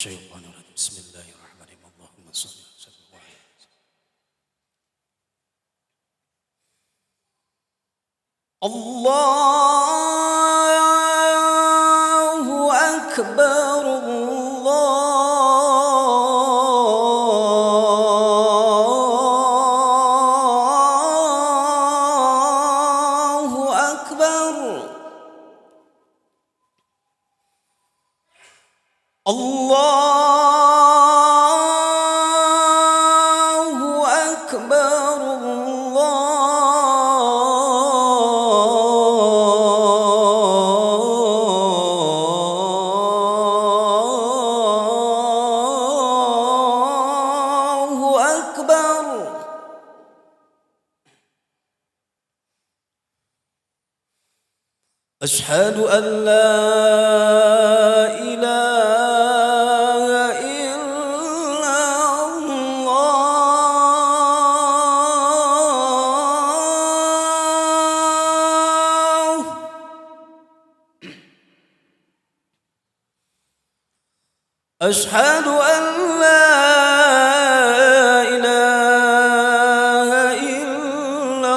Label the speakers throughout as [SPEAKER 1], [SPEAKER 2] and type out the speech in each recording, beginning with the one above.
[SPEAKER 1] الشيطان الرجيم بسم الله الرحمن الرحيم اللهم صل وسلم وبارك الله أكبر الله أكبر الله أكبر الله أكبر أشهد أن لا إله إلا الله أشهد أن لا إله إلا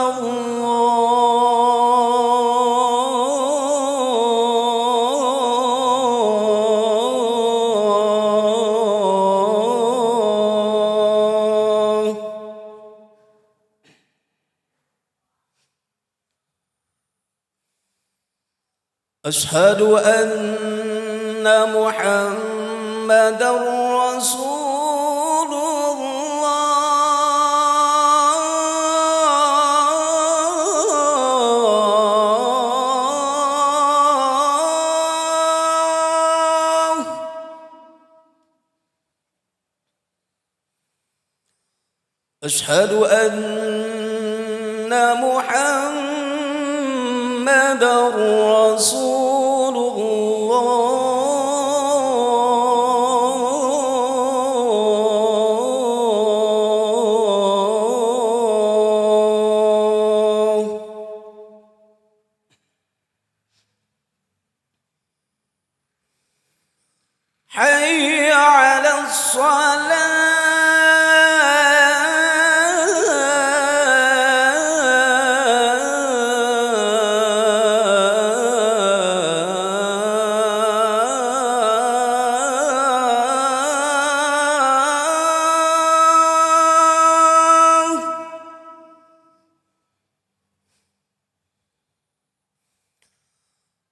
[SPEAKER 1] الله أشهد أن محمدًا رسول الله أشهد أن محمدًا رسول الله حي على الصلاة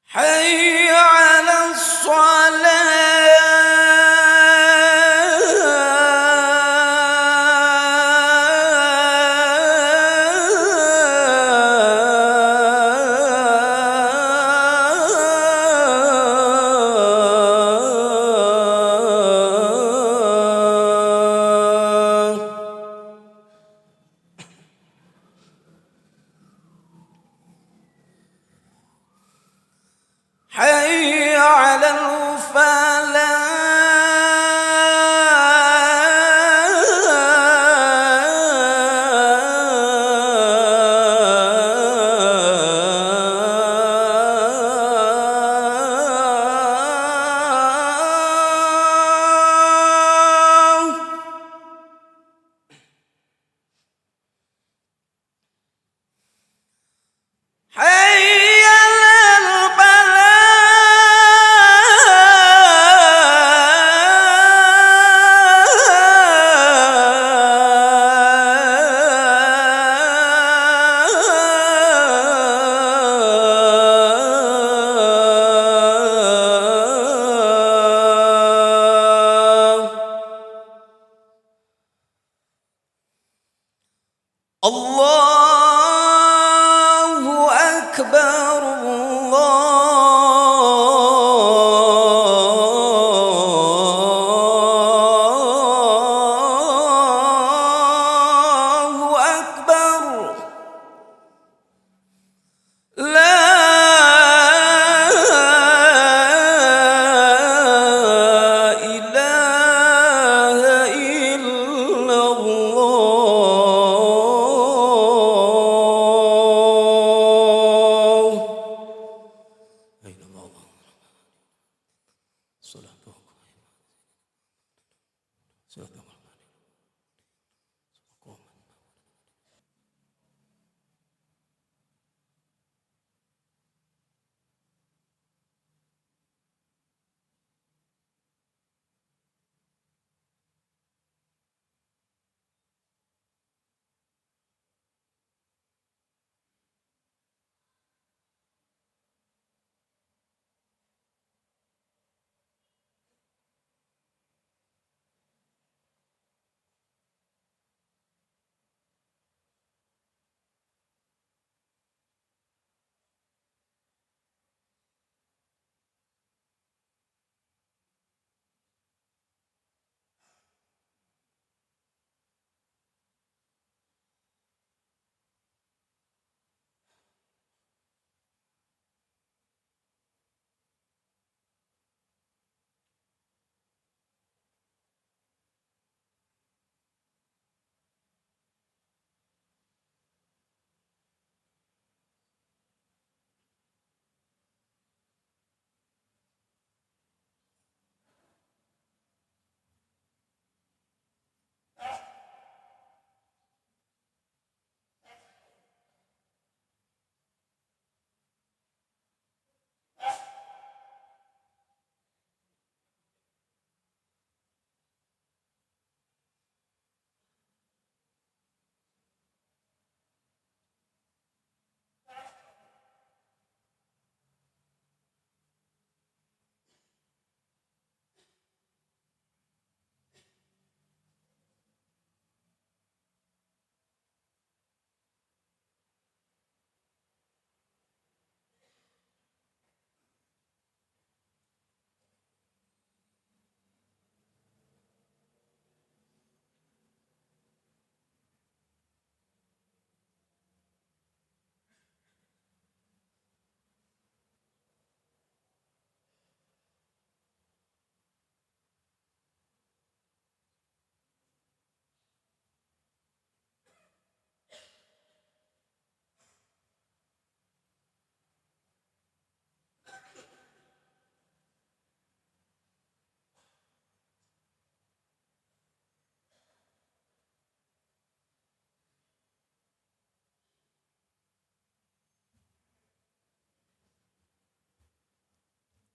[SPEAKER 1] حي على الصلاة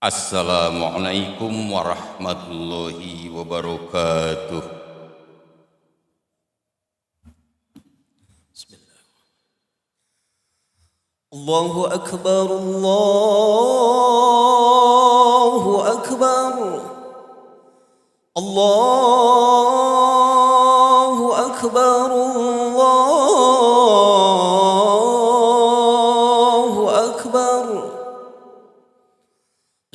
[SPEAKER 2] Assalamualaikum warahmatullahi wabarakatuh.
[SPEAKER 1] Bismillah.
[SPEAKER 3] Allahu Akbar, Allahu Akbar, Allahu Akbar, Allahu Akbar.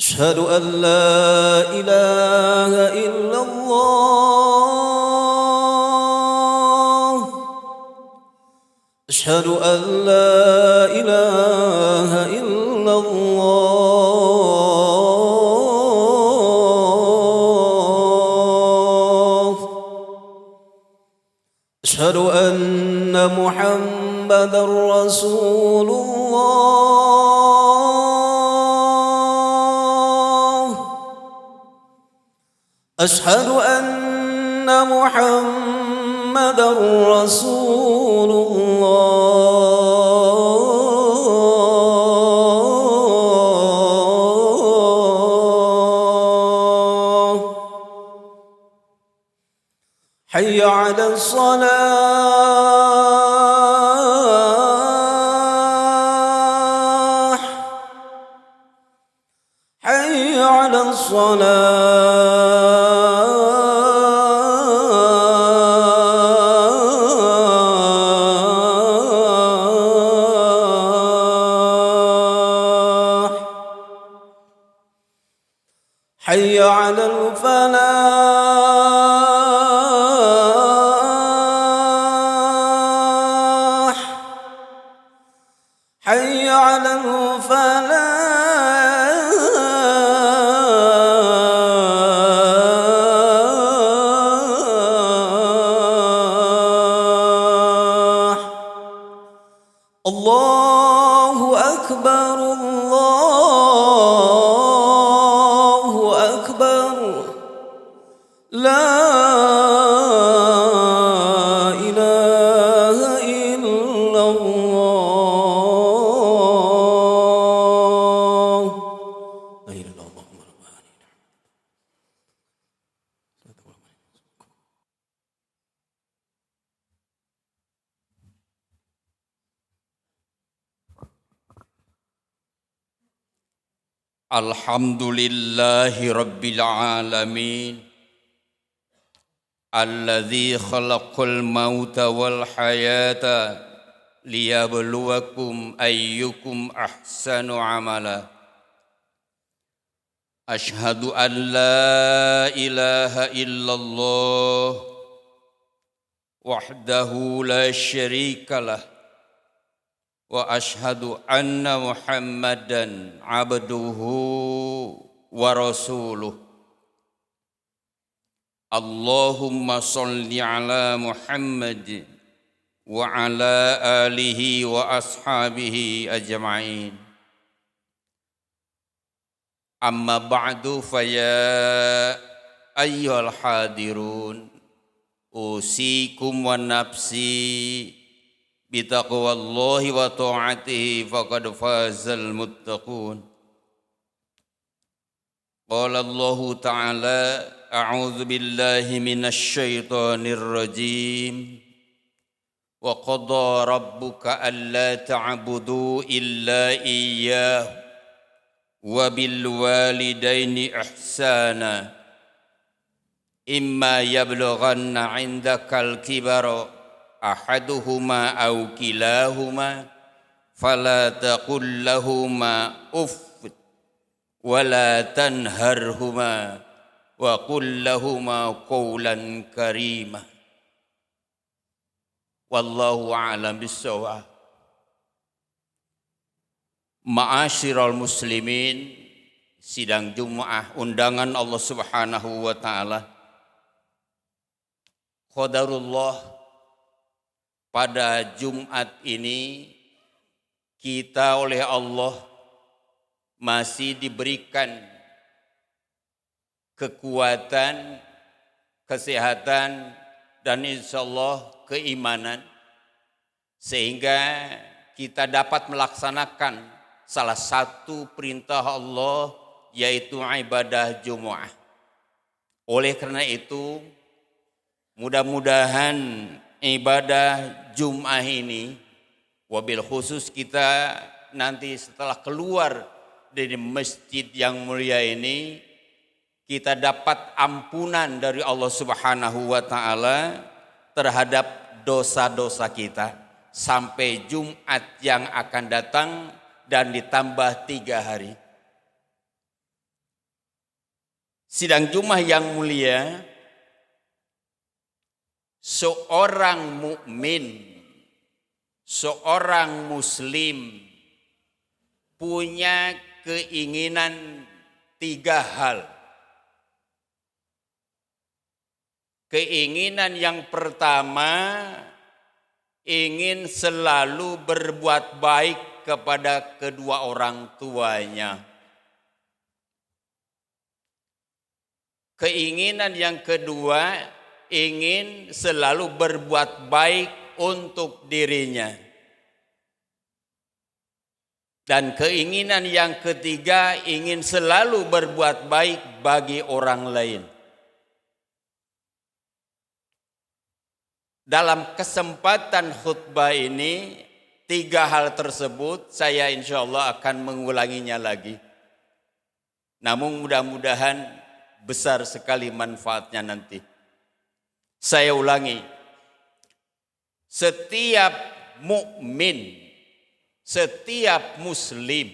[SPEAKER 3] Asyhadu an la ilaha illallah. Asyhadu an la ilaha illallah. Asyhadu anna Muhammadar Rasulullah. أشهد أن محمدًا رسول الله. حي على الصلاة، حي على الصلاة. حي على الفلاح، حي على الفلاح. الله أكبر، الله أكبر، لا
[SPEAKER 2] Alhamdulillahi Rabbil Alamin Alladzi khalaqal mauta wal hayata liyabluwakum ayyukum ahsanu amala. Ashhadu an la ilaha illallah wahdahu la syarikalah wa ashhadu anna Muhammadan abduhu wa rasuluh. Allahumma salli ala Muhammad wa ala alihi wa ashabihi ajma'in. Amma ba'du faya ayyuhal hadirun usikum wa nafsi bitaqwallahi wa ta'atihi faqad fazal muttaqun. Qala Allah ta'ala a'udzu billahi minasy syaithanir rajim. Wa qada rabbuka alla ta'budu illa iyyahu wa bil walidaini ihsana. Imma yablughanna 'indakal kibara ahaduhuma aw kilahuma fala taqul lahuma uff wala tanharhuma wa qul lahuma qawlan karima. Wallahu a'lam bissawab. Ma'asyiral muslimin, sidang Jumat undangan Allah Subhanahu wa taala. Qadarullah, pada Jumat ini kita oleh Allah masih diberikan kekuatan, kesehatan, dan insyaallah keimanan sehingga kita dapat melaksanakan salah satu perintah Allah yaitu ibadah Jumat. Oleh karena itu mudah-mudahan ibadah Jumat ini, wabil khusus kita nanti setelah keluar dari masjid yang mulia ini, kita dapat ampunan dari Allah Subhanahu wa taala terhadap dosa-dosa kita sampai Jumat yang akan datang dan ditambah 3 hari. Sidang Jumat yang mulia, seorang mukmin, seorang muslim punya keinginan 3 hal. Keinginan yang pertama, ingin selalu berbuat baik kepada kedua orang tuanya. Keinginan yang kedua, ingin selalu berbuat baik untuk dirinya. Dan keinginan yang ketiga, ingin selalu berbuat baik bagi orang lain. Dalam kesempatan khutbah ini, 3 hal tersebut saya insya Allah akan mengulanginya lagi. Namun mudah-mudahan besar sekali manfaatnya nanti. Saya ulangi, setiap mukmin, setiap muslim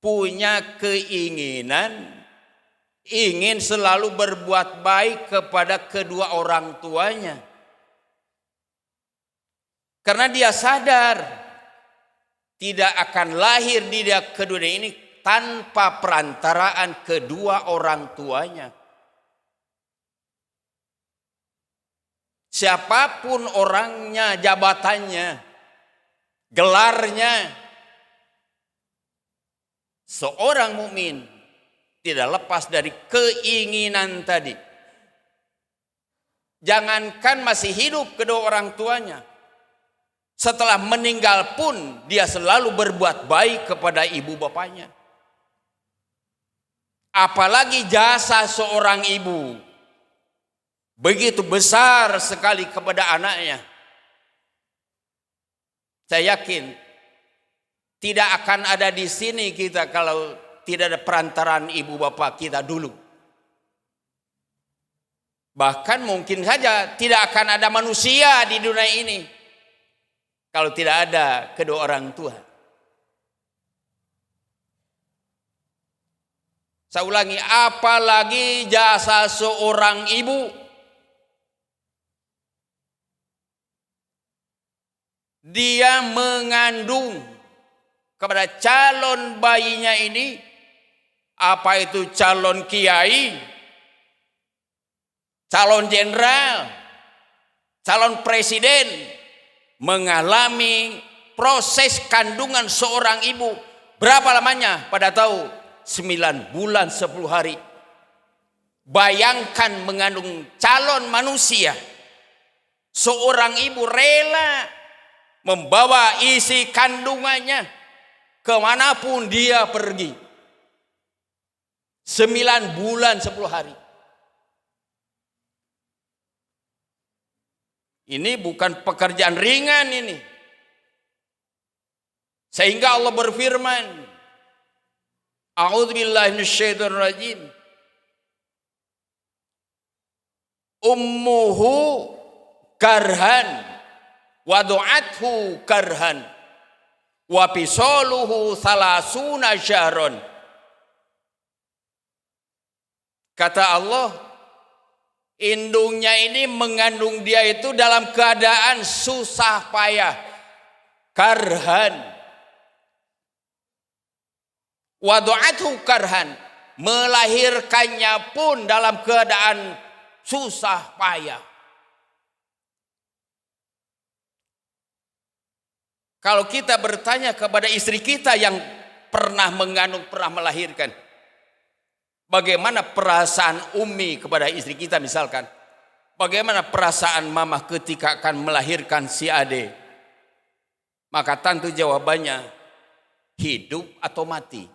[SPEAKER 2] punya keinginan ingin selalu berbuat baik kepada kedua orang tuanya. Karena dia sadar tidak akan lahir di dunia ini tanpa perantaraan kedua orang tuanya. Siapapun orangnya, jabatannya, gelarnya, seorang mukmin tidak lepas dari keinginan tadi. Jangankan masih hidup kedua orang tuanya, setelah meninggal pun dia selalu berbuat baik kepada ibu bapaknya. Apalagi jasa seorang ibu begitu besar sekali kepada anaknya. Saya yakin tidak akan ada di sini kita kalau tidak ada perantaraan ibu bapak kita dulu. Bahkan mungkin saja tidak akan ada manusia di dunia ini kalau tidak ada kedua orang tua. Saya ulangi, apalagi jasa seorang ibu. Dia mengandung kepada calon bayinya ini, apa itu calon kiai, calon jenderal, calon presiden, mengalami proses kandungan seorang ibu. Berapa lamanya? Pada tahu 9 bulan 10 hari. Bayangkan mengandung calon manusia. Seorang ibu rela membawa isi kandungannya kemanapun dia pergi. 9 bulan 10 hari. Ini bukan pekerjaan ringan ini. Sehingga Allah berfirman, A'udzubillahi minasyaitonir rajim. Ummuhu karhan wadu'athu karhan wa fisaluhu salasuna syahron. Kata Allah, indungnya ini mengandung dia itu dalam keadaan susah payah, karhan. Wadu'athu karhan, melahirkannya pun dalam keadaan susah payah. Kalau kita bertanya kepada istri kita yang pernah mengandung, pernah melahirkan, bagaimana perasaan umi kepada istri kita misalkan, bagaimana perasaan mama ketika akan melahirkan si ade, maka tentu jawabannya hidup atau mati.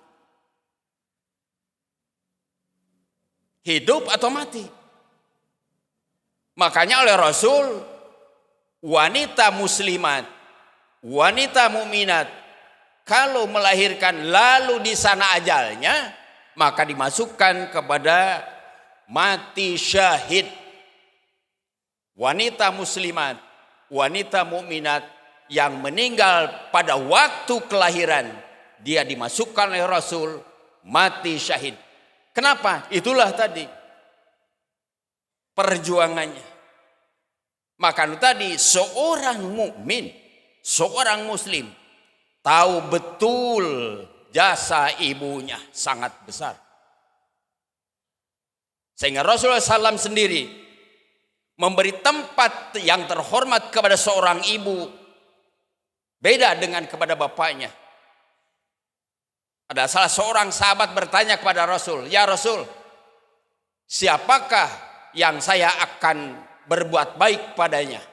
[SPEAKER 2] Hidup atau mati. Makanya oleh Rasul, wanita muslimat, wanita mukminat, kalau melahirkan lalu di sana ajalnya, maka dimasukkan kepada mati syahid. Wanita muslimat, wanita mukminat yang meninggal pada waktu kelahiran, dia dimasukkan oleh Rasul mati syahid. Kenapa? Itulah tadi perjuangannya. Maka tadi seorang mukmin, seorang muslim tahu betul jasa ibunya sangat besar. Sehingga Rasulullah SAW sendiri memberi tempat yang terhormat kepada seorang ibu, beda dengan kepada bapaknya. Ada salah seorang sahabat bertanya kepada Rasul, "Ya Rasul, siapakah yang saya akan berbuat baik padanya?"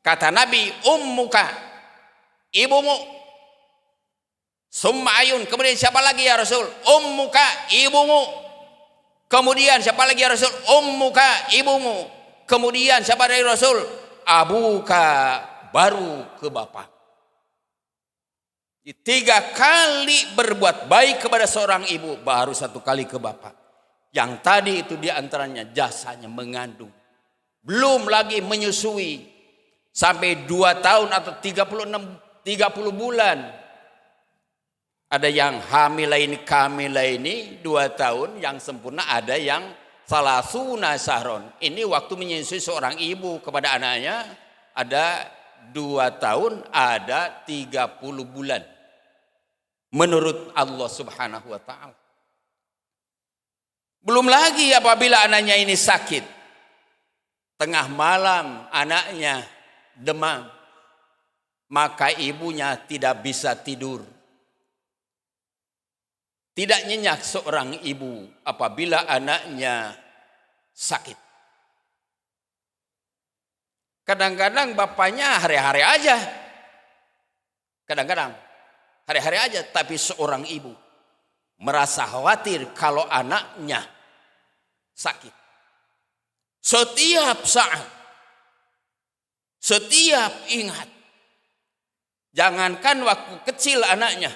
[SPEAKER 2] Kata Nabi, "Ummuka, ibumu." Summa ayun, kemudian siapa lagi ya Rasul? "Ummuka, ibumu." Kemudian siapa lagi ya Rasul? "Ummuka, ibumu." Kemudian siapa dari Rasul? "Abuka," baru ke bapak. 3 kali berbuat baik kepada seorang ibu, baru 1 kali ke bapak. Yang tadi itu diantaranya jasanya mengandung. Belum lagi menyusui sampai 2 tahun atau 30 bulan. Ada yang hamila ini 2 tahun, yang sempurna ada yang salasuna sahron. Ini waktu menyusui seorang ibu kepada anaknya ada 2 tahun, ada 30 bulan. Menurut Allah Subhanahu wa ta'ala. Belum lagi apabila anaknya ini sakit. Tengah malam anaknya demam. Maka ibunya tidak bisa tidur. Tidak nyenyak seorang ibu apabila anaknya sakit. Kadang-kadang bapaknya hari-hari aja. Kadang-kadang hari-hari aja, tapi seorang ibu merasa khawatir kalau anaknya sakit. Setiap saat, setiap ingat, Jangankan waktu kecil anaknya,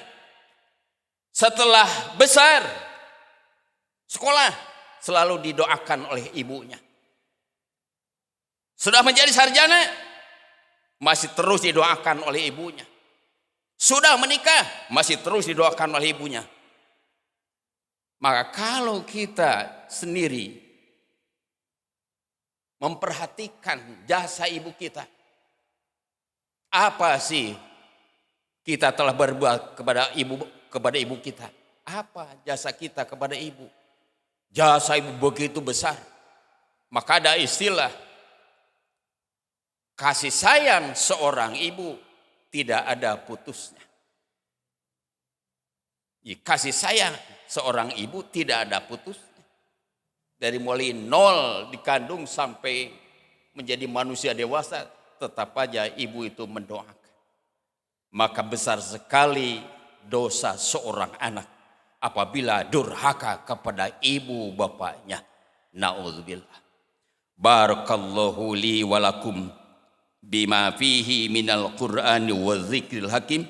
[SPEAKER 2] setelah besar sekolah selalu didoakan oleh ibunya. Sudah menjadi sarjana masih terus didoakan oleh ibunya. Sudah menikah masih terus didoakan oleh ibunya. Maka kalau kita sendiri memperhatikan jasa ibu kita, apa sih kita telah berbuat kepada ibu kita? Apa jasa kita kepada ibu? Jasa ibu begitu besar. Maka ada istilah, kasih sayang seorang ibu tidak ada putusnya. Kasih sayang seorang ibu tidak ada putusnya. Dari mulai nol dikandung sampai menjadi manusia dewasa, tetap aja ibu itu mendoakan. Maka besar sekali dosa seorang anak apabila durhaka kepada ibu bapaknya. Na'udzubillah. Barakallahu li walakum bima fihi minal qur'ani wa dzikril hakim.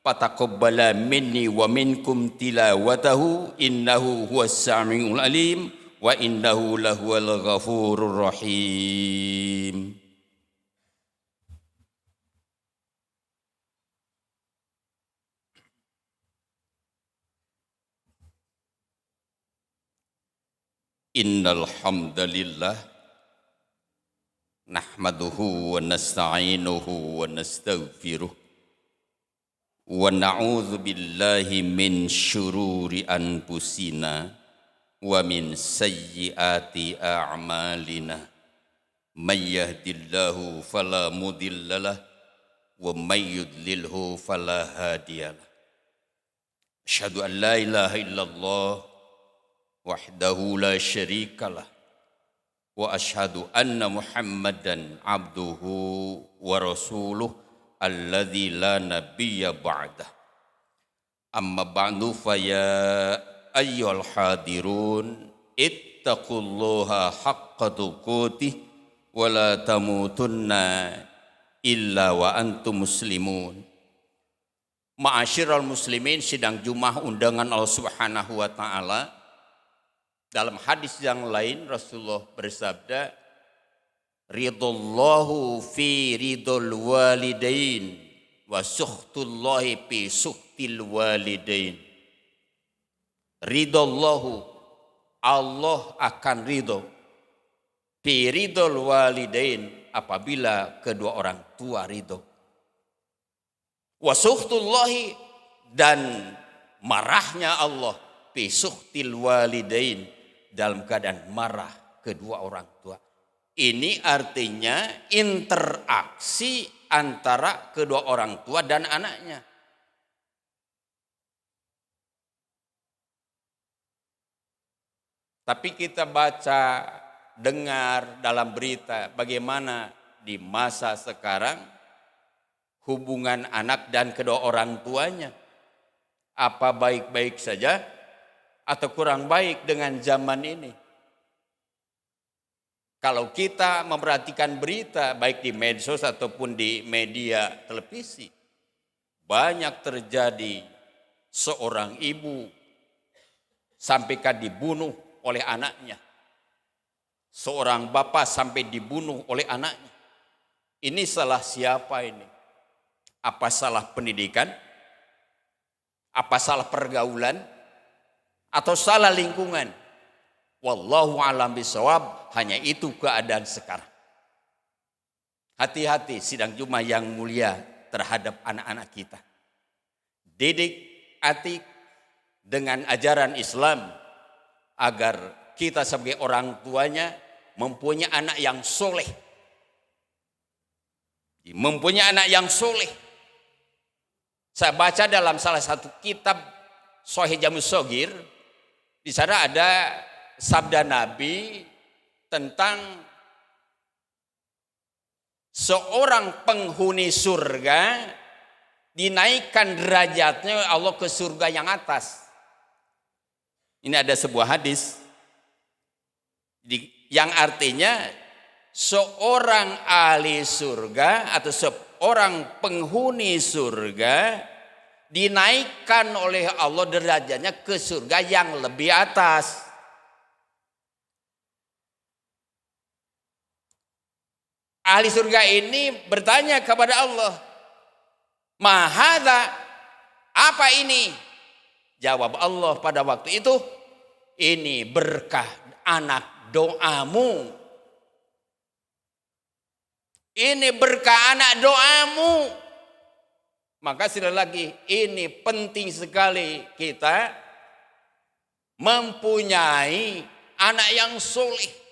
[SPEAKER 2] Fataqabbala minni wa minkum tilawatahu innahu huwas samiul alim wa innahu lahuwal ghafurur rahim. Innal hamdalillah nahmaduhu wa nasta'inuhu wa nastaghfiruh wa na'udzu billahi min syururi anfusina wa min sayyiati a'malina. May yahdihillahu fala mudhillalah wa may yudlilhu fala hadiyalah. Asyhadu an la ilaha illallah wahdahu la syarikalah wa asyhadu anna Muhammadan abduhu wa rasuluh alladzi la nabiyya ba'dah. Amma ba'du fa ya ayyuhal hadirun ittaqullaha haqqa tuqatih wa la tamutunna illa wa antum muslimun. Ma'asyiral muslimin, sidang Jumat undangan Allah Subhanahu wa taala. Dalam hadis yang lain Rasulullah bersabda, ridallahu fi ridul walidain wa sukhtullahi fi sukhtil walidain. Ridallahu, Allah akan ridho, fi ridul walidain, apabila kedua orang tua ridho. Wa sukhtullahi, dan marahnya Allah, fi sukhtil walidain, dalam keadaan marah kedua orang tua. Ini artinya interaksi antara kedua orang tua dan anaknya. Tapi kita baca, dengar dalam berita bagaimana di masa sekarang hubungan anak dan kedua orang tuanya. Apa baik-baik saja atau kurang baik dengan zaman ini? Kalau kita memperhatikan berita baik di medsos ataupun di media televisi, banyak terjadi seorang ibu sampaikan dibunuh oleh anaknya. Seorang bapak sampai dibunuh oleh anaknya. Ini salah siapa ini? Apa salah pendidikan? Apa salah pergaulan? Atau salah lingkungan? Wallahu a'lam bishawab. Hanya itu keadaan sekarang. Hati-hati sidang Jumat yang mulia terhadap anak-anak kita. Didik atik dengan ajaran Islam agar kita sebagai orang tuanya mempunyai anak yang soleh. Mempunyai anak yang soleh. Saya baca dalam salah satu kitab Sahih Jamus Shagir, di sana ada sabda Nabi tentang seorang penghuni surga dinaikkan derajatnya Allah ke surga yang atas. Ini ada sebuah hadis yang artinya seorang ahli surga atau orang penghuni surga dinaikkan oleh Allah derajatnya ke surga yang lebih atas. Ahli surga ini bertanya kepada Allah, "Mahadza? Apa ini?" Jawab Allah pada waktu itu, "Ini berkah anak doamu. Ini berkah anak doamu." Maka sekali lagi, ini penting sekali kita mempunyai anak yang soleh.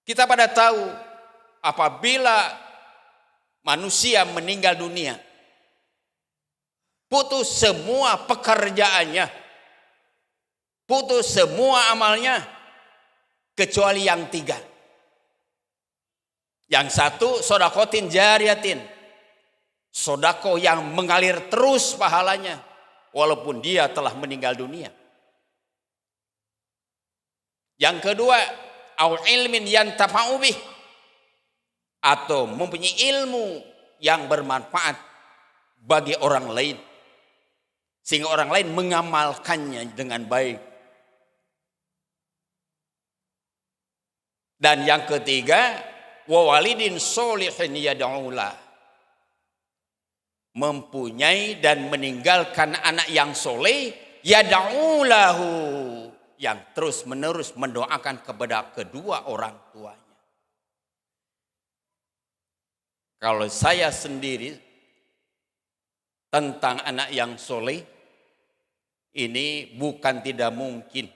[SPEAKER 2] Kita pada tahu apabila manusia meninggal dunia, putus semua pekerjaannya, putus semua amalnya, kecuali yang 3. Yang satu, sodakotin jariyatin, sodako yang mengalir terus pahalanya, walaupun dia telah meninggal dunia. Yang kedua, au ilmin yantafa'u bih, atau mempunyai ilmu yang bermanfaat bagi orang lain, sehingga orang lain mengamalkannya dengan baik. Dan yang ketiga, wa walidin sholihin yad'ulah, mempunyai dan meninggalkan anak yang soleh, yad'ulahu, yang terus menerus mendoakan kepada kedua orang tuanya. Kalau saya sendiri tentang anak yang soleh, ini bukan tidak mungkin,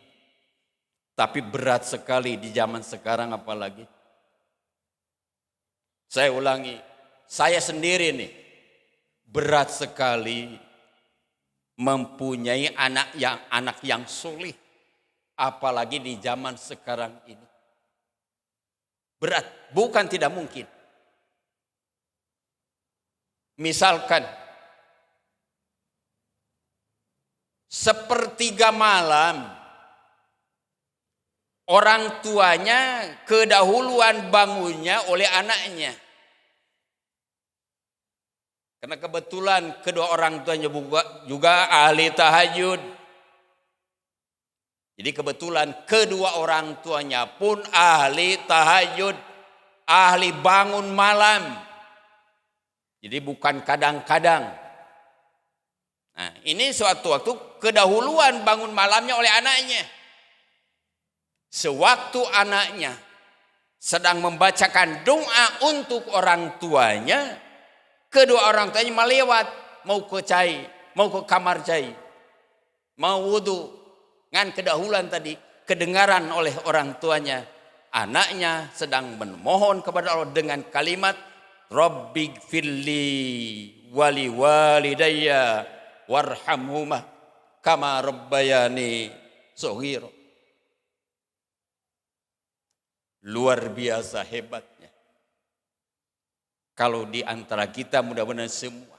[SPEAKER 2] tapi berat sekali di zaman sekarang apalagi. Saya ulangi, saya sendiri nih berat sekali mempunyai anak yang soleh, apalagi di zaman sekarang ini. Berat, bukan tidak mungkin. Misalkan sepertiga malam orang tuanya kedahuluan bangunnya oleh anaknya. Karena kebetulan kedua orang tuanya juga ahli tahajud. Jadi kebetulan kedua orang tuanya pun ahli tahajud, ahli bangun malam. Jadi bukan kadang-kadang. Nah, ini suatu waktu kedahuluan bangun malamnya oleh anaknya. Sewaktu anaknya sedang membacakan doa untuk orang tuanya, kedua orang tuanya melewat, mau ke cai, mau ke kamar cai, mau wudu. Ngan kedahuluan tadi kedengaran oleh orang tuanya. Anaknya sedang memohon kepada Allah dengan kalimat, Rabbighfirli wali walidayya warhamhuma kama rabbayani shaghira. Luar biasa hebatnya. Kalau di antara kita mudah-mudahan semua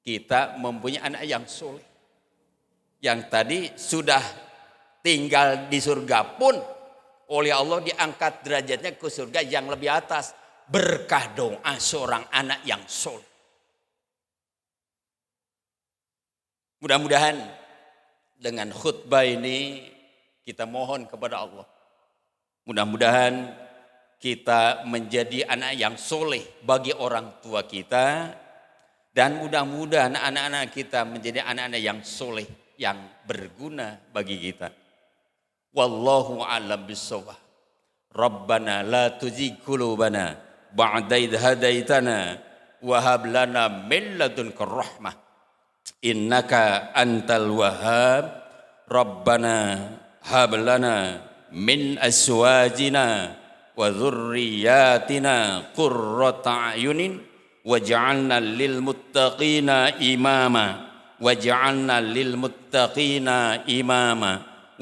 [SPEAKER 2] kita mempunyai anak yang soleh, yang tadi sudah tinggal di surga pun oleh Allah diangkat derajatnya ke surga yang lebih atas, berkah doa seorang anak yang soleh. Mudah-mudahan dengan khutbah ini kita mohon kepada Allah, mudah-mudahan kita menjadi anak yang soleh bagi orang tua kita, dan mudah-mudahan anak-anak kita menjadi anak-anak yang soleh, yang berguna bagi kita. Wallahu a'lam bissawab. Rabbana la tuzigh qulubana ba'da idh hadaitana wa hab lana min ladunka rahmah innaka antal wahhab. Rabbana hab lana min azwajina wa dzurriyyatina qurrata a'yunin waj'alna lil muttaqina imama waj'alna lil muttaqina imama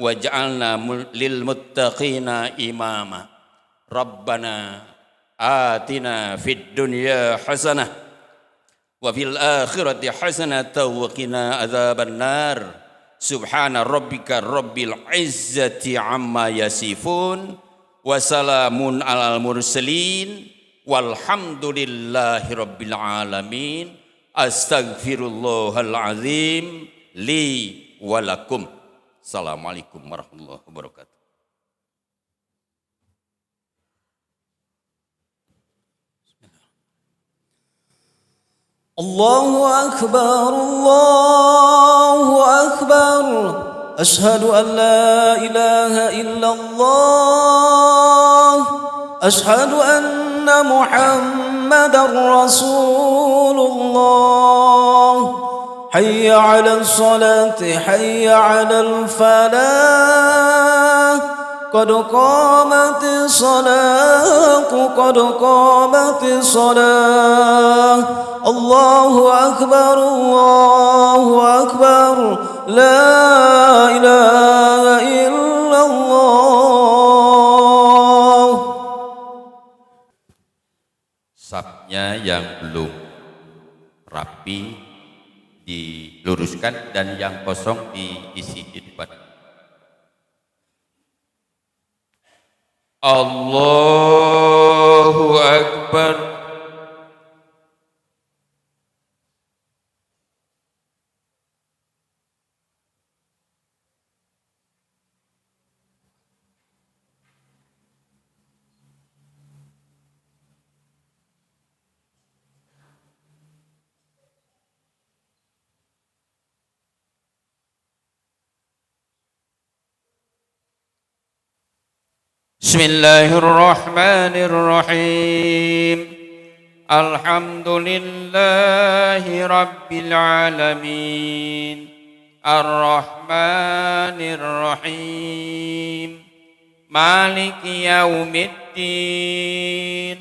[SPEAKER 2] waj'alna lil muttaqina imama. Rabbana atina fid dunya hasanah wa fil akhirati hasanah wa qina adzaban nar. Subhana rabbika rabbil izzati amma yasifun wa salamun alal mursalin walhamdulillahi rabbil alamin. Astaghfirullahal azim li walakum. Assalamualaikum warahmatullahi wabarakatuh.
[SPEAKER 3] الله أكبر الله أكبر أشهد أن لا إله إلا الله أشهد أن محمدا رسول الله حي على الصلاة حي على الفلاح قد قامت الصلاة قد قامت الصلاة الله أكبر لا إله إلا الله.
[SPEAKER 2] Safnya yang belum rapi diluruskan dan yang kosong diisi di depan. Allahu Akbar. Bismillahirrahmanirrahim. Alhamdulillahi rabbil alamin. Ar-Rahmanir-Rahim. Maliki yaumiddin.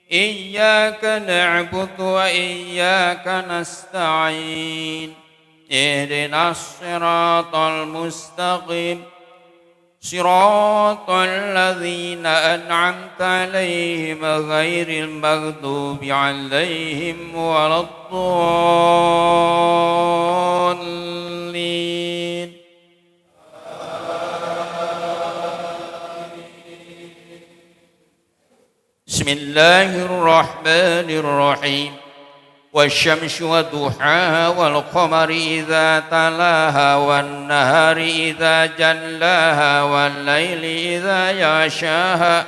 [SPEAKER 2] Iyyaka na'budu wa iyyaka nasta'in. Ihdinas siratal mustaqim. صراط الذين أنعمت عليهم غير المغضوب عليهم ولا الضالين. بسم الله الرحمن الرحيم. والشمس وضحاها والقمر إذا تلاها والنهار إذا جلاها والليل إذا يغشاها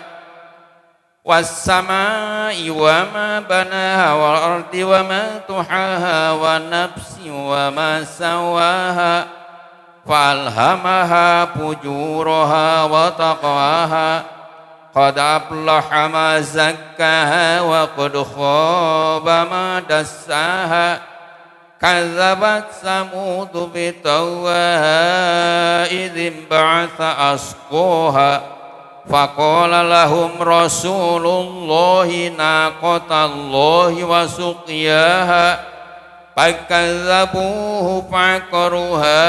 [SPEAKER 2] والسماء وما بناها والأرض وما طحاها والنفس وما سواها فألهمها فجورها وتقواها قد أفلح ما زكاها وقد خاب ما دساها كذبت ثمود بطغواها إذ انبعث أشقاها فقال لهم رسول الله ناقة الله وسقياها فكذبوه فعقروها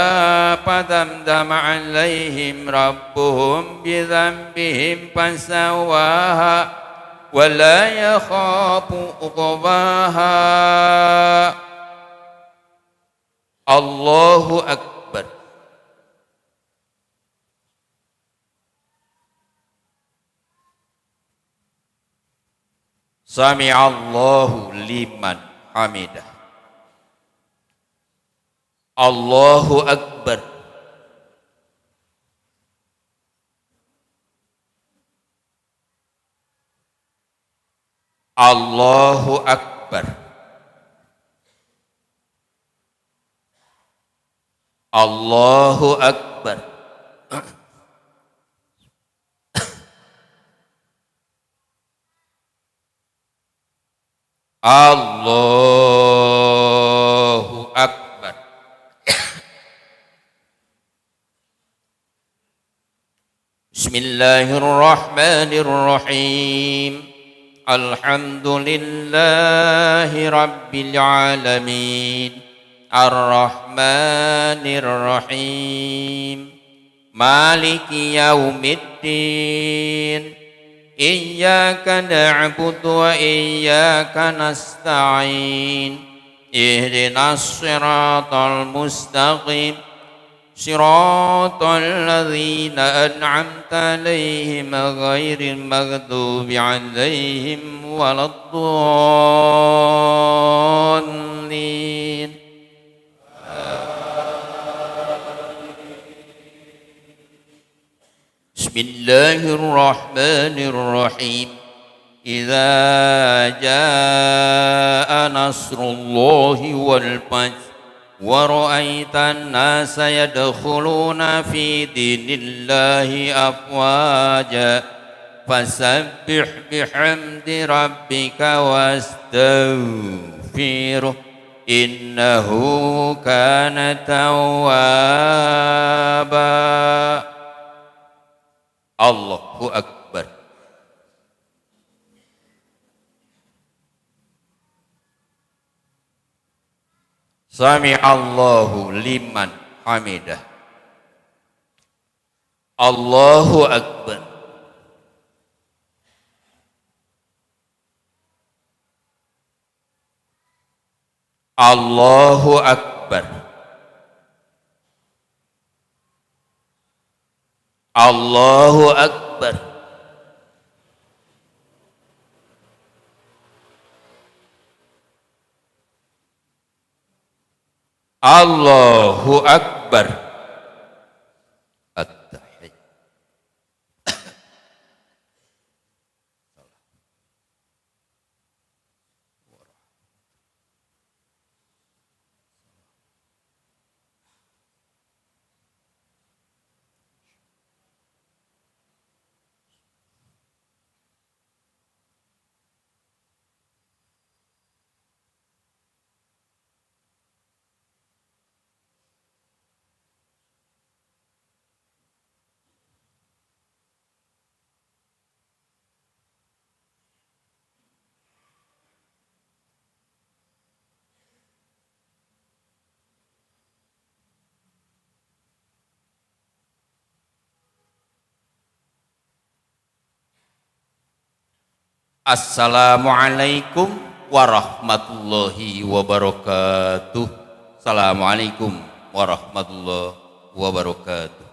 [SPEAKER 2] فدمدم عليهم ربهم بذنبهم فسواها ولا يخاف عقباها. الله أكبر. سمع الله لمن حمده. Allahu Akbar. Allahu Akbar. Allahu Akbar. Allahu Akbar. Bismillahirrahmanirrahim. Alhamdulillahi rabbil alamin. Ar-Rahmanir-Rahim. Maliki yaumiddin. Iyyaka na'budu wa iyyaka nasta'in. Ihdinas siratal mustaqim. صراط الذين أنعمت عليهم غير المغضوب عليهم ولا الضالين. بسم الله الرحمن الرحيم. إذا جاء نصر الله والفتح ورأيت الناس يدخلون في دين الله أفواجا فسبح بحمد ربك واستغفره إنه كان توابا. Allahu Akbar. Sami Allahu liman hamidah. Allahu Akbar. Allahu Akbar. Allahu Akbar. Allahu Akbar. At-tahiyat. Assalamualaikum warahmatullahi wabarakatuh. Assalamualaikum warahmatullahi wabarakatuh.